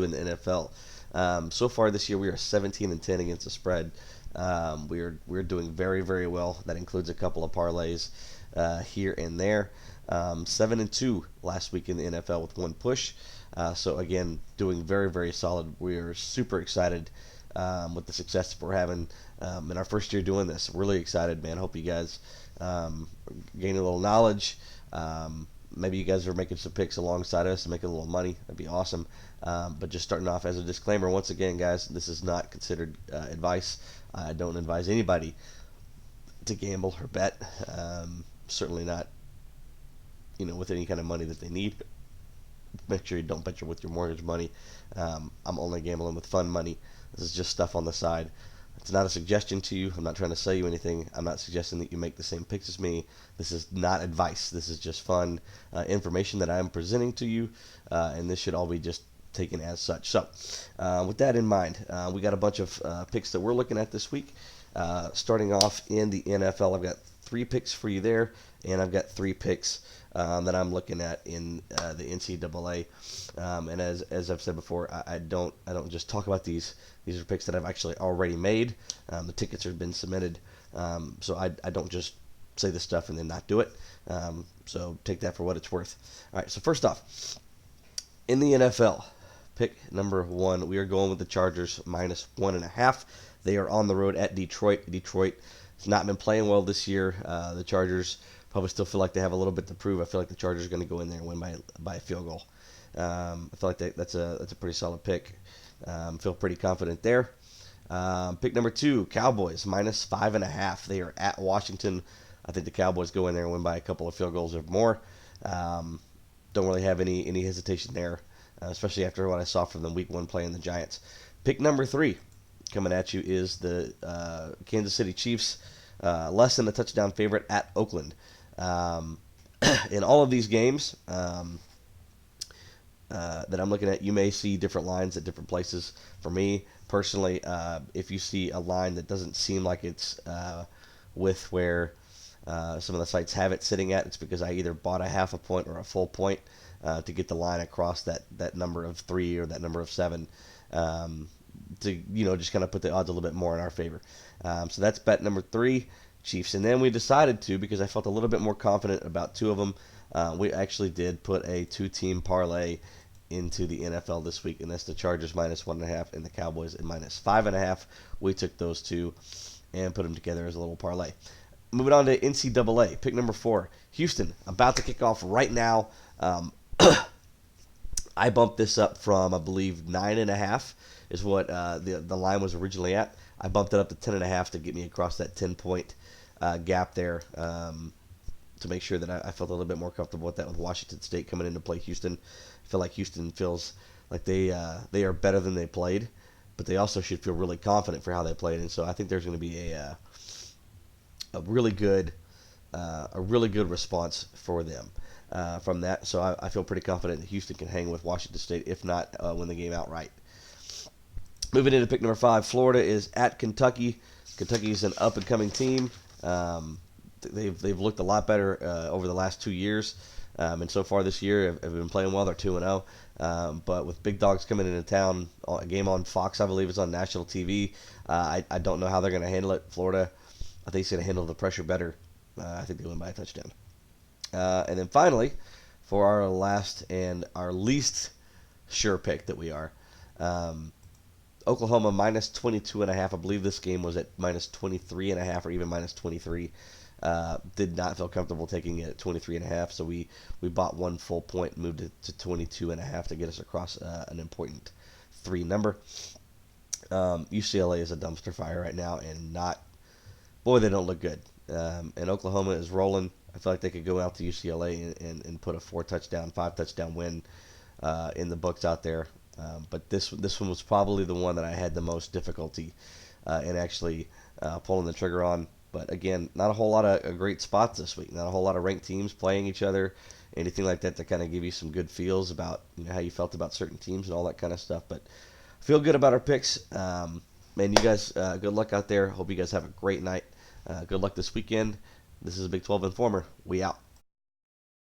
in the NFL. So far this year, we are 17-10 against the spread. We're doing very very well. That includes a couple of parlays here and there. 7-2 last week in the NFL with one push. So again, doing very very solid. We are super excited with the success we're having in our first year doing this. Really excited, man. Hope you guys gain a little knowledge. Maybe you guys are making some picks alongside us and making a little money. That'd be awesome. But just starting off as a disclaimer, once again, guys, this is not considered advice. I don't advise anybody to gamble or bet. Certainly not, with any kind of money that they need. Make sure you don't bet with your mortgage money. I'm only gambling with fun money. This is just stuff on the side. It's not a suggestion to you. I'm not trying to sell you anything. I'm not suggesting that you make the same picks as me. This is not advice. This is just fun information that I'm presenting to you, and this should all be just taken as such. So, with that in mind, we got a bunch of picks that we're looking at this week. Starting off in the NFL, I've got 3 picks for you there, and I've got 3 picks that I'm looking at in the NCAA. And as I've said before, I don't just talk about these. These are picks that I've actually already made. The tickets have been submitted, so I don't just say this stuff and then not do it. So take that for what it's worth. All right. So first off, in the NFL, pick number 1, we are going with the Chargers -1.5. They are on the road at Detroit. Detroit has not been playing well this year. The Chargers probably still feel like they have a little bit to prove. I feel like the Chargers are going to go in there and win by a field goal. I feel like that's a pretty solid pick. Feel pretty confident there. Pick number 2, Cowboys -5.5. They are at Washington. I think the Cowboys go in there and win by a couple of field goals or more. Don't really have any hesitation there, especially after what I saw from them Week 1 playing the Giants. Pick number 3 coming at you is the Kansas City Chiefs, less than a touchdown favorite at Oakland. In all of these games that I'm looking at, you may see different lines at different places. For me personally, if you see a line that doesn't seem like it's with where some of the sites have it sitting at, it's because I either bought a half a point or a full point to get the line across that number of 3 or that number of 7, to just kind of put the odds a little bit more in our favor. So that's bet number 3, Chiefs. And then we decided to, because I felt a little bit more confident about 2 of them, we actually did put a 2-team parlay into the NFL this week, and that's the Chargers -1.5 and the Cowboys at -5.5. We took those 2 and put them together as a little parlay. Moving on to NCAA, pick number 4, Houston, about to kick off right now. I bumped this up from, I believe, 9.5 is what the line was originally at. I bumped it up to 10.5 to get me across that 10-point gap there, to make sure that I felt a little bit more comfortable with that with Washington State coming in to play Houston. I feel like Houston feels like they are better than they played, but they also should feel really confident for how they played, and so I think there's going to be a really good response for them from that. So I feel pretty confident that Houston can hang with Washington State, if not win the game outright. Moving into pick number 5, Florida is at Kentucky. Kentucky is an up-and-coming team. They've looked a lot better over the last 2 years, and so far this year have been playing well. They're 2-0, but with big dogs coming into town, a game on Fox, I believe, is on national TV. I don't know how they're going to handle it. Florida, I think, is going to handle the pressure better. I think they win by a touchdown. And then finally, for our last and our least sure pick that we are, Oklahoma -22.5. I believe this game was at -23.5 or even -23. Did not feel comfortable taking it at 23.5, so we bought 1 full point and moved it to 22.5 to get us across an important 3 number. UCLA is a dumpster fire right now, and they don't look good. And Oklahoma is rolling. I feel like they could go out to UCLA and put a 4-touchdown, 5-touchdown win in the books out there. But this one was probably the one that I had the most difficulty in actually pulling the trigger on. But again, not a whole lot of great spots this week. Not a whole lot of ranked teams playing each other, anything like that to kind of give you some good feels about how you felt about certain teams and all that kind of stuff. But I feel good about our picks. Man, you guys, good luck out there. Hope you guys have a great night. Good luck this weekend. This is a Big 12 Informer. We out.